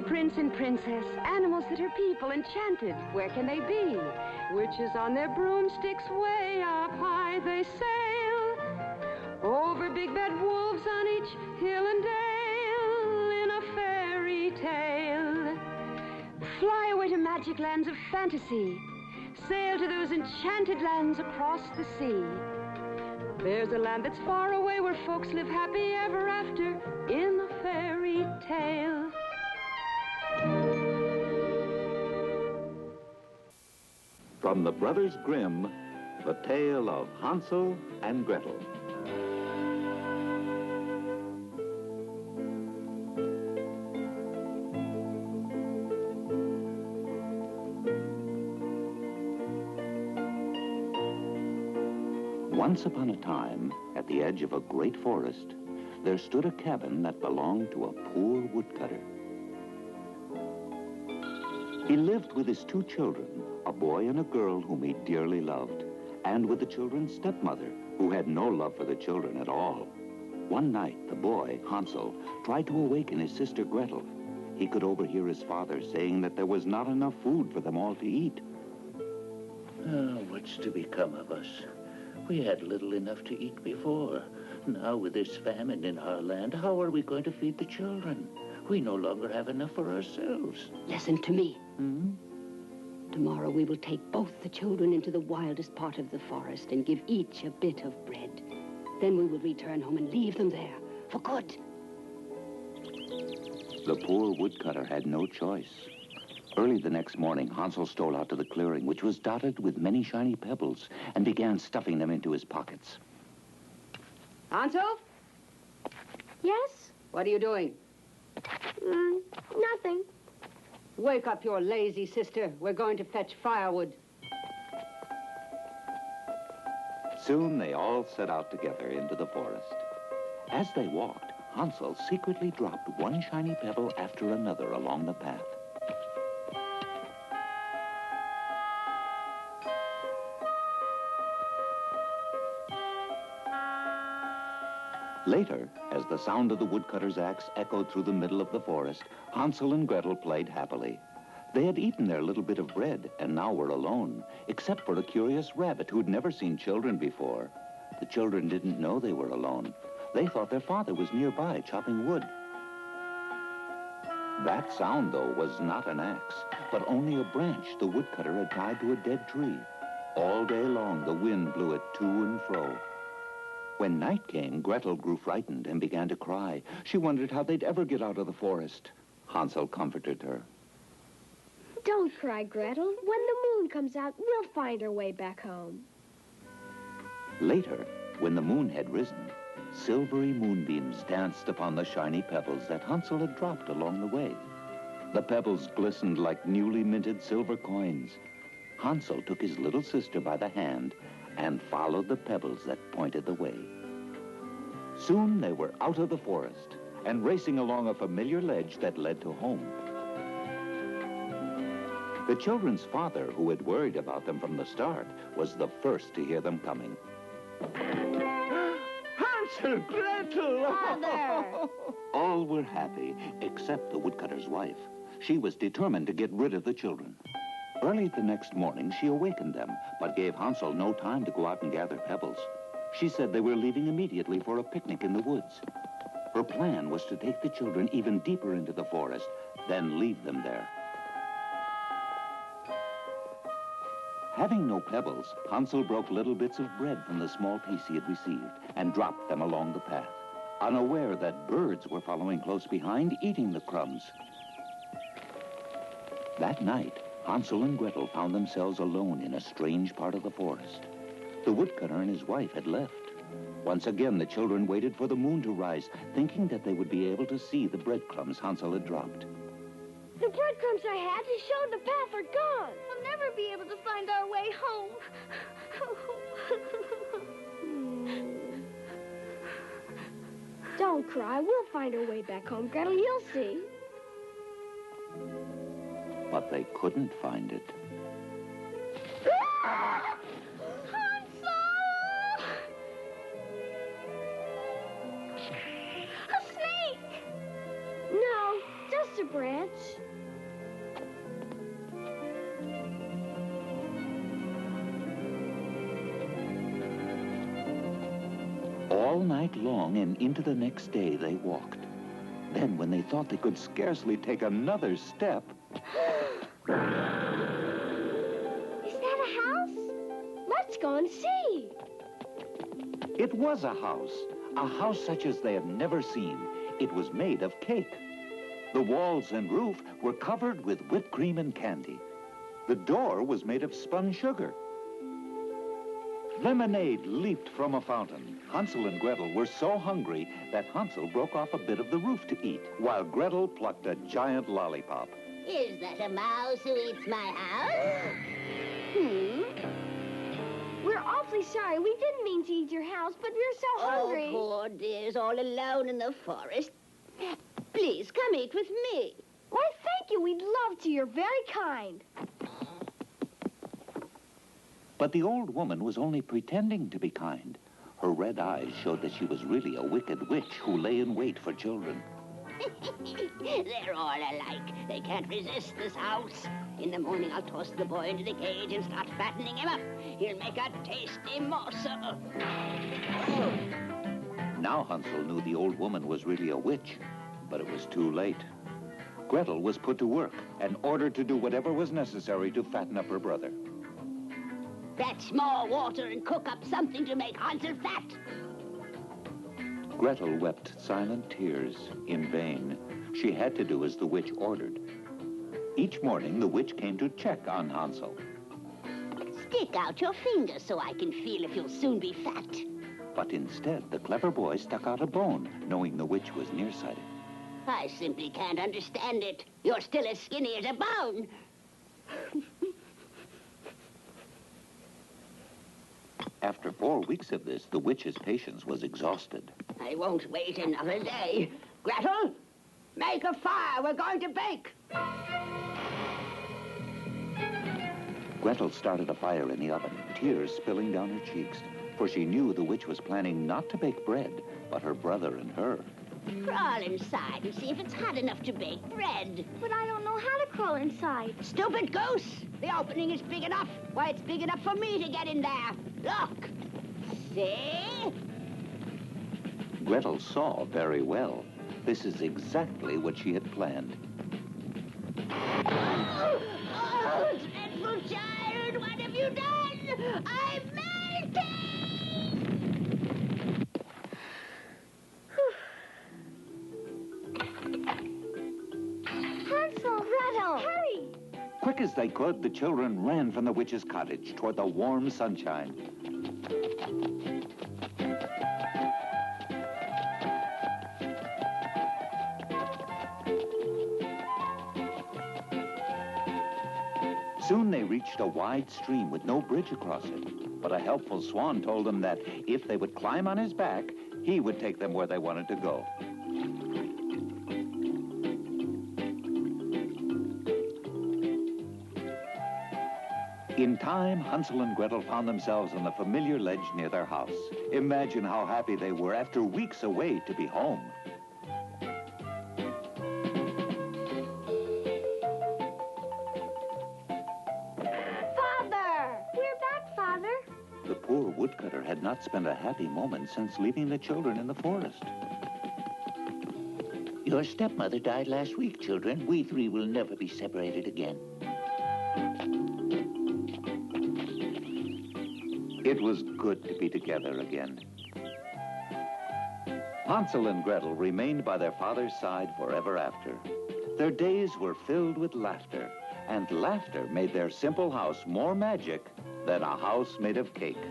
prince and princess, animals that are people, enchanted. Where can they be? Witches on their broomsticks way up high they sail. Over big bad wolves on each hill and dale in a fairy tale. Fly away to magic lands of fantasy. Sail to those enchanted lands across the sea. There's a land that's far away where folks live happy ever after in a fairy tale. From the Brothers Grimm, the tale of Hansel and Gretel. Once upon a time, at the edge of a great forest, there stood a cabin that belonged to a poor woodcutter. He lived with his two children, a boy and a girl whom he dearly loved, and with the children's stepmother, who had no love for the children at all. One night, the boy, Hansel, tried to awaken his sister Gretel. He could overhear his father saying that there was not enough food for them all to eat. What's to become of us? We had little enough to eat before. Now, with this famine in our land, how are we going to feed the children? We no longer have enough for ourselves. Listen to me. Tomorrow we will take both the children into the wildest part of the forest and give each a bit of bread. Then we will return home and leave them there for good. The poor woodcutter had no choice. Early the next morning, Hansel stole out to the clearing, which was dotted with many shiny pebbles, and began stuffing them into his pockets. Hansel? Yes? What are you doing? Nothing. Wake up your lazy sister. We're going to fetch firewood. Soon they all set out together into the forest. As they walked, Hansel secretly dropped one shiny pebble after another along the path. Later, as the sound of the woodcutter's axe echoed through the middle of the forest, Hansel and Gretel played happily. They had eaten their little bit of bread and now were alone, except for a curious rabbit who'd never seen children before. The children didn't know they were alone. They thought their father was nearby chopping wood. That sound, though, was not an axe, but only a branch the woodcutter had tied to a dead tree. All day long, the wind blew it to and fro. When night came, Gretel grew frightened and began to cry. She wondered how they'd ever get out of the forest. Hansel comforted her. Don't cry, Gretel. When the moon comes out, we'll find our way back home. Later, when the moon had risen, silvery moonbeams danced upon the shiny pebbles that Hansel had dropped along the way. The pebbles glistened like newly minted silver coins. Hansel took his little sister by the hand and followed the pebbles that pointed the way. Soon they were out of the forest and racing along a familiar ledge that led to home. The children's father, who had worried about them from the start, was the first to hear them coming. Hansel, Gretel! Father! All were happy, except the woodcutter's wife. She was determined to get rid of the children. Early the next morning, she awakened them, but gave Hansel no time to go out and gather pebbles. She said they were leaving immediately for a picnic in the woods. Her plan was to take the children even deeper into the forest, then leave them there. Having no pebbles, Hansel broke little bits of bread from the small piece he had received and dropped them along the path, unaware that birds were following close behind, eating the crumbs. That night, Hansel and Gretel found themselves alone in a strange part of the forest. The woodcutter and his wife had left. Once again, the children waited for the moon to rise, thinking that they would be able to see the breadcrumbs Hansel had dropped. The breadcrumbs I had to show the path are gone. We'll never be able to find our way home. Don't cry. We'll find our way back home, Gretel. You'll see. But they couldn't find it. Hansel! A snake! No, just a branch. All night long and into the next day they walked. Then, when they thought they could scarcely take another step... Is that a house? Let's go and see. It was a house such as they had never seen. It was made of cake. The walls and roof were covered with whipped cream and candy. The door was made of spun sugar. Lemonade leaped from a fountain. Hansel and Gretel were so hungry that Hansel broke off a bit of the roof to eat, while Gretel plucked a giant lollipop. Is that a mouse who eats my house? We're awfully sorry. We didn't mean to eat your house, but we're so hungry. Oh, poor dears, all alone in the forest. Please, come eat with me. Why, thank you. We'd love to. You're very kind. But the old woman was only pretending to be kind. Her red eyes showed that she was really a wicked witch who lay in wait for children. They're all alike. They can't resist this house. In the morning, I'll toss the boy into the cage and start fattening him up. He'll make a tasty morsel. Now Hansel knew the old woman was really a witch, but it was too late. Gretel was put to work and ordered to do whatever was necessary to fatten up her brother. Fetch more water and cook up something to make Hansel fat. Gretel wept silent tears in vain. She had to do as the witch ordered. Each morning, the witch came to check on Hansel. Stick out your finger so I can feel if you'll soon be fat. But instead, the clever boy stuck out a bone, knowing the witch was nearsighted. I simply can't understand it. You're still as skinny as a bone. After 4 weeks of this, the witch's patience was exhausted. I won't wait another day. Gretel, make a fire. We're going to bake. Gretel started a fire in the oven, tears spilling down her cheeks, for she knew the witch was planning not to bake bread, but her brother and her. Crawl inside and see if it's hot enough to bake bread. But I don't know how to crawl inside. Stupid goose! The opening is big enough. Why, it's big enough for me to get in there. Look. See? Gretel saw very well. This is exactly what she had planned. Oh, dreadful child, what have you done? I'm melting! Hansel, Gretel, hurry! Quick as they could, the children ran from the witch's cottage toward the warm sunshine. Soon they reached a wide stream with no bridge across it. But a helpful swan told them that if they would climb on his back, he would take them where they wanted to go. In time, Hansel and Gretel found themselves on the familiar ledge near their house. Imagine how happy they were after weeks away to be home. Father! We're back, Father. The poor woodcutter had not spent a happy moment since leaving the children in the forest. Your stepmother died last week, children. We three will never be separated again. It was good to be together again. Hansel and Gretel remained by their father's side forever after. Their days were filled with laughter, and laughter made their simple house more magic than a house made of cake.